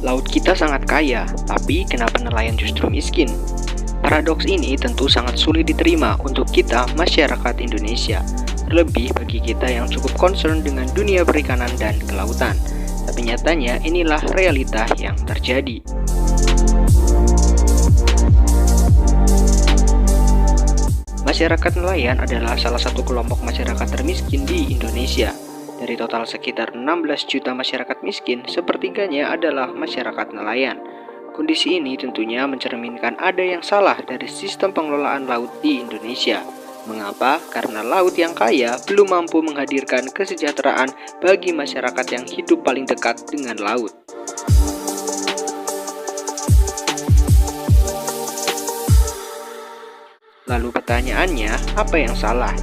Laut kita sangat kaya, tapi kenapa nelayan justru miskin? Paradoks ini tentu sangat sulit diterima untuk kita masyarakat Indonesia, terlebih bagi kita yang cukup concern dengan dunia perikanan dan kelautan. Tapi nyatanya inilah realita yang terjadi. Masyarakat nelayan adalah salah satu kelompok masyarakat termiskin di Indonesia. Dari total sekitar 16 juta masyarakat miskin, sepertiganya adalah masyarakat nelayan. Kondisi ini tentunya mencerminkan ada yang salah dari sistem pengelolaan laut di Indonesia. Mengapa? Karena laut yang kaya belum mampu menghadirkan kesejahteraan bagi masyarakat yang hidup paling dekat dengan laut. Lalu pertanyaannya, apa yang salah?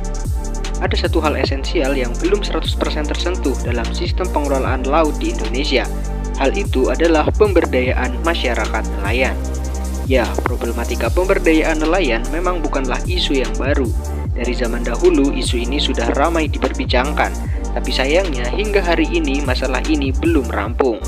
Ada satu hal esensial yang belum 100% tersentuh dalam sistem pengelolaan laut di Indonesia. Hal itu adalah pemberdayaan masyarakat nelayan. Ya, problematika pemberdayaan nelayan memang bukanlah isu yang baru. Dari zaman dahulu, isu ini sudah ramai diperbincangkan. Tapi sayangnya, hingga hari ini masalah ini belum rampung.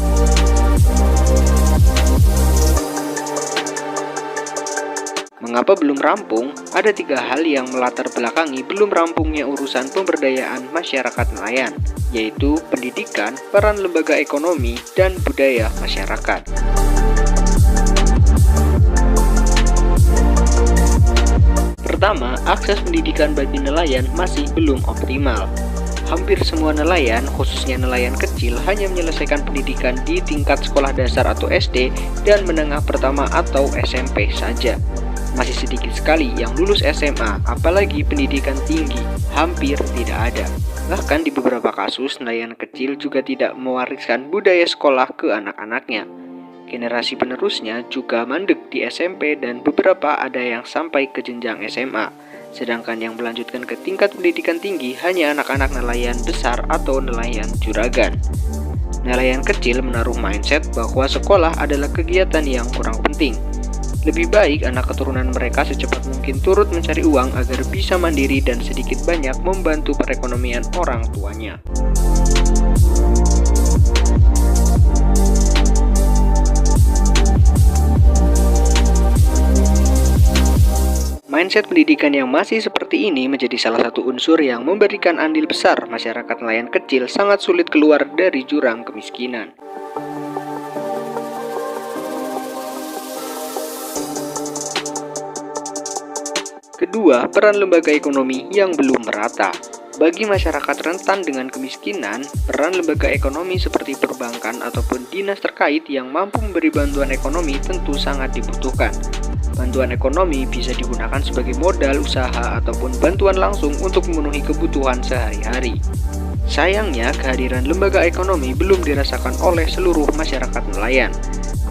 Mengapa belum rampung? Ada 3 hal yang melatar belakangi belum rampungnya urusan pemberdayaan masyarakat nelayan, yaitu pendidikan, peran lembaga ekonomi, dan budaya masyarakat. Pertama, akses pendidikan bagi nelayan masih belum optimal. Hampir semua nelayan, khususnya nelayan kecil, hanya menyelesaikan pendidikan di tingkat sekolah dasar atau SD dan menengah pertama atau SMP saja. Masih sedikit sekali yang lulus SMA, apalagi pendidikan tinggi, hampir tidak ada. Bahkan di beberapa kasus, nelayan kecil juga tidak mewariskan budaya sekolah ke anak-anaknya. Generasi penerusnya juga mandek di SMP dan beberapa ada yang sampai ke jenjang SMA. Sedangkan yang melanjutkan ke tingkat pendidikan tinggi hanya anak-anak nelayan besar atau nelayan juragan. Nelayan kecil menaruh mindset bahwa sekolah adalah kegiatan yang kurang penting. Lebih baik anak keturunan mereka secepat mungkin turut mencari uang agar bisa mandiri dan sedikit banyak membantu perekonomian orang tuanya. Mindset pendidikan yang masih seperti ini menjadi salah satu unsur yang memberikan andil besar masyarakat nelayan kecil sangat sulit keluar dari jurang kemiskinan. Kedua, peran lembaga ekonomi yang belum merata. Bagi masyarakat rentan dengan kemiskinan, peran lembaga ekonomi seperti perbankan ataupun dinas terkait yang mampu memberi bantuan ekonomi tentu sangat dibutuhkan. Bantuan ekonomi bisa digunakan sebagai modal usaha ataupun bantuan langsung untuk memenuhi kebutuhan sehari-hari. Sayangnya, kehadiran lembaga ekonomi belum dirasakan oleh seluruh masyarakat nelayan.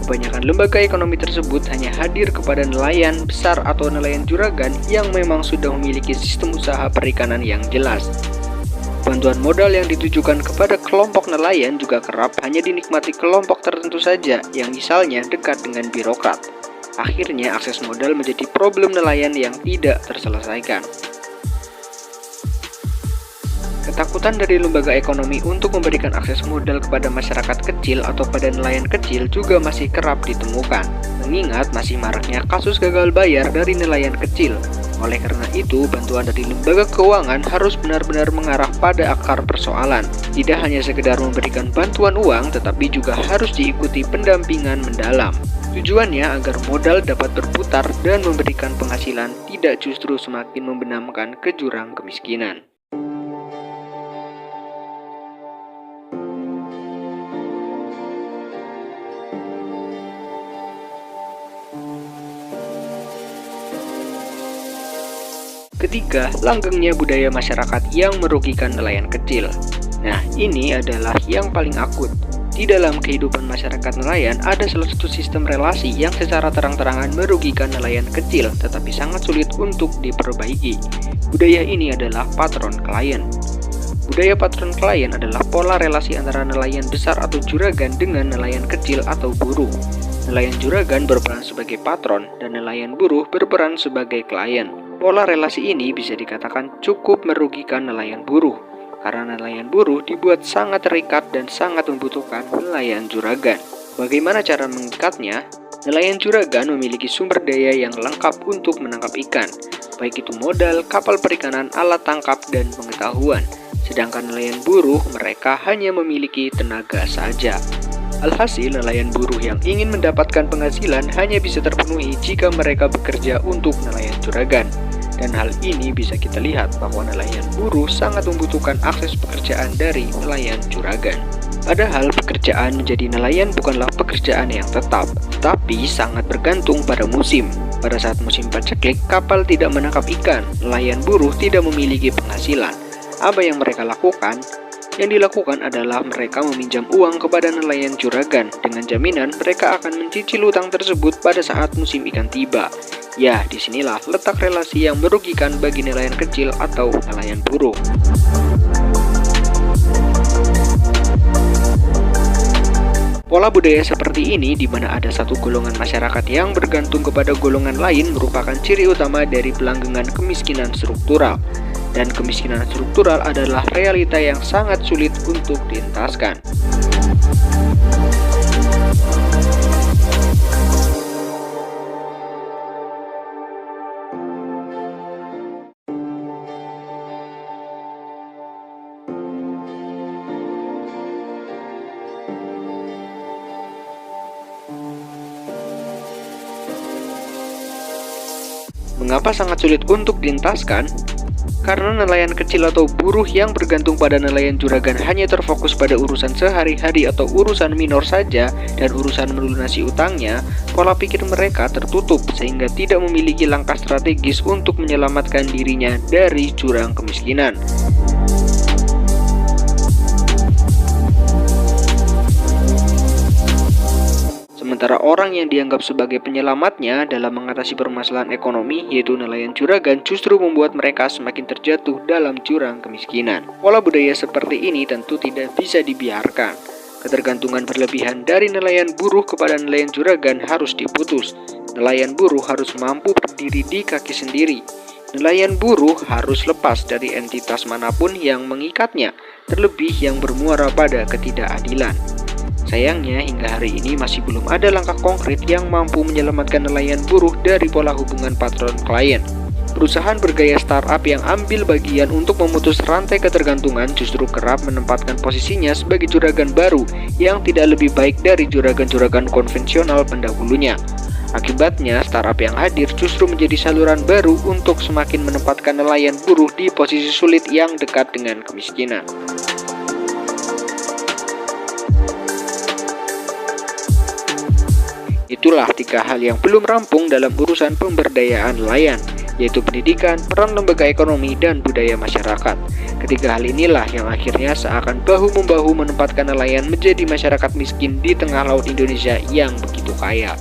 Kebanyakan lembaga ekonomi tersebut hanya hadir kepada nelayan besar atau nelayan juragan yang memang sudah memiliki sistem usaha perikanan yang jelas. Bantuan modal yang ditujukan kepada kelompok nelayan juga kerap hanya dinikmati kelompok tertentu saja yang misalnya dekat dengan birokrat. Akhirnya akses modal menjadi problem nelayan yang tidak terselesaikan. Ketakutan dari lembaga ekonomi untuk memberikan akses modal kepada masyarakat kecil atau pada nelayan kecil juga masih kerap ditemukan, mengingat masih maraknya kasus gagal bayar dari nelayan kecil. Oleh karena itu, bantuan dari lembaga keuangan harus benar-benar mengarah pada akar persoalan. Tidak hanya sekedar memberikan bantuan uang, tetapi juga harus diikuti pendampingan mendalam. Tujuannya agar modal dapat berputar dan memberikan penghasilan, tidak justru semakin membenamkan ke jurang kemiskinan. Ketiga, langgengnya budaya masyarakat yang merugikan nelayan kecil. Nah, ini adalah yang paling akut. Di dalam kehidupan masyarakat nelayan, ada salah satu sistem relasi yang secara terang-terangan merugikan nelayan kecil, tetapi sangat sulit untuk diperbaiki. Budaya ini adalah patron-klien. Budaya patron-klien adalah pola relasi antara nelayan besar atau juragan dengan nelayan kecil atau buruh. Nelayan juragan berperan sebagai patron, dan nelayan buruh berperan sebagai klien. Pola relasi ini bisa dikatakan cukup merugikan nelayan buruh, karena nelayan buruh dibuat sangat terikat dan sangat membutuhkan nelayan juragan. Bagaimana cara mengikatnya? Nelayan juragan memiliki sumber daya yang lengkap untuk menangkap ikan, baik itu modal, kapal perikanan, alat tangkap, dan pengetahuan. Sedangkan nelayan buruh, mereka hanya memiliki tenaga saja. Alhasil, nelayan buruh yang ingin mendapatkan penghasilan hanya bisa terpenuhi jika mereka bekerja untuk nelayan juragan. Dan hal ini bisa kita lihat bahwa nelayan buruh sangat membutuhkan akses pekerjaan dari nelayan juragan. Padahal pekerjaan menjadi nelayan bukanlah pekerjaan yang tetap, tapi sangat bergantung pada musim. Pada saat musim paceklik, kapal tidak menangkap ikan, nelayan buruh tidak memiliki penghasilan. Apa yang mereka lakukan? Yang dilakukan adalah mereka meminjam uang kepada nelayan juragan dengan jaminan mereka akan mencicil utang tersebut pada saat musim ikan tiba. Ya, disinilah letak relasi yang merugikan bagi nelayan kecil atau nelayan buruh. Pola budaya seperti ini di mana ada satu golongan masyarakat yang bergantung kepada golongan lain merupakan ciri utama dari pelanggengan kemiskinan struktural. Dan kemiskinan struktural adalah realita yang sangat sulit untuk dientaskan. Mengapa sangat sulit untuk dientaskan? Karena nelayan kecil atau buruh yang bergantung pada nelayan juragan hanya terfokus pada urusan sehari-hari atau urusan minor saja dan urusan melunasi utangnya, pola pikir mereka tertutup sehingga tidak memiliki langkah strategis untuk menyelamatkan dirinya dari jurang kemiskinan. Sementara orang yang dianggap sebagai penyelamatnya dalam mengatasi permasalahan ekonomi, yaitu nelayan juragan, justru membuat mereka semakin terjatuh dalam jurang kemiskinan. Pola budaya seperti ini tentu tidak bisa dibiarkan. Ketergantungan berlebihan dari nelayan buruh kepada nelayan juragan harus diputus. Nelayan buruh harus mampu berdiri di kaki sendiri. Nelayan buruh harus lepas dari entitas manapun yang mengikatnya, terlebih yang bermuara pada ketidakadilan. Sayangnya, hingga hari ini masih belum ada langkah konkret yang mampu menyelamatkan nelayan buruh dari pola hubungan patron-klien. Perusahaan bergaya startup yang ambil bagian untuk memutus rantai ketergantungan justru kerap menempatkan posisinya sebagai juragan baru yang tidak lebih baik dari juragan-juragan konvensional pendahulunya. Akibatnya, startup yang hadir justru menjadi saluran baru untuk semakin menempatkan nelayan buruh di posisi sulit yang dekat dengan kemiskinan. Itulah 3 hal yang belum rampung dalam urusan pemberdayaan nelayan, yaitu pendidikan, peran lembaga ekonomi, dan budaya masyarakat. Ketiga hal inilah yang akhirnya seakan bahu-membahu menempatkan nelayan menjadi masyarakat miskin di tengah laut Indonesia yang begitu kaya.